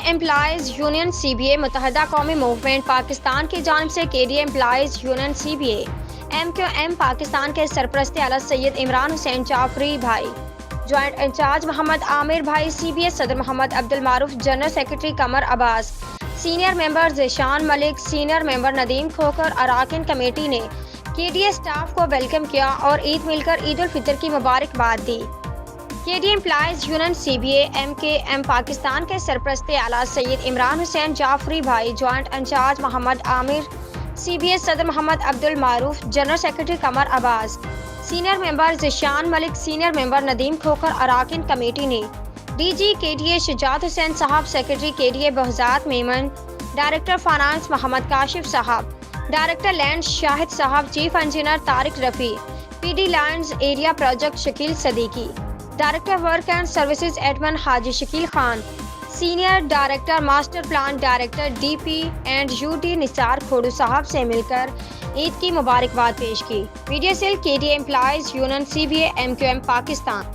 Employees union C B A Muttahida Qaumi movement Pakistan کی جانب سے K D A employees union C B A M Q M Pakistan کے سرپرست اعلیٰ سید عمران حسین جعفری بھائی، جوائنٹ انچارج محمد عامر بھائی، سی بی اے صدر Muhammad Abdul Maroof, general secretary Qamar Abbas, senior member Zeeshan Malik, senior member Nadeem Khokhar, اراکین کمیٹی نے کے ڈی اے اسٹاف کو ویلکم کیا اور عید مل کر عید الفطر کی مبارکباد دی۔ K D A employees union C B A M K M Pakistan کے سرپرست اعلیٰ سید عمران حسین جعفری بھائی، joint incharge Muhammad Amir, C B A صدر Muhammad Abdul Maroof, general secretary Qamar Abbas, senior member Zeeshan Malik, senior member Nadeem Khokhar, اراکین کمیٹی نے ڈی جی کے D a Shujaat Hussain Sahib, secretary K D A Behzad Memon, director finance Muhammad Kashif Sahib, director land Shahid Sahib, chief engineer Tariq Rafi, P D lands area project Shakeel Siddiqui, director work and services admin Haji Shakeel Khan, senior director master plan director D P and U D Nisar Khuhro Sahib سے مل کر عید کی مبارکباد پیش کی۔ Media cell K D A employees union C B A M Q M Pakistan.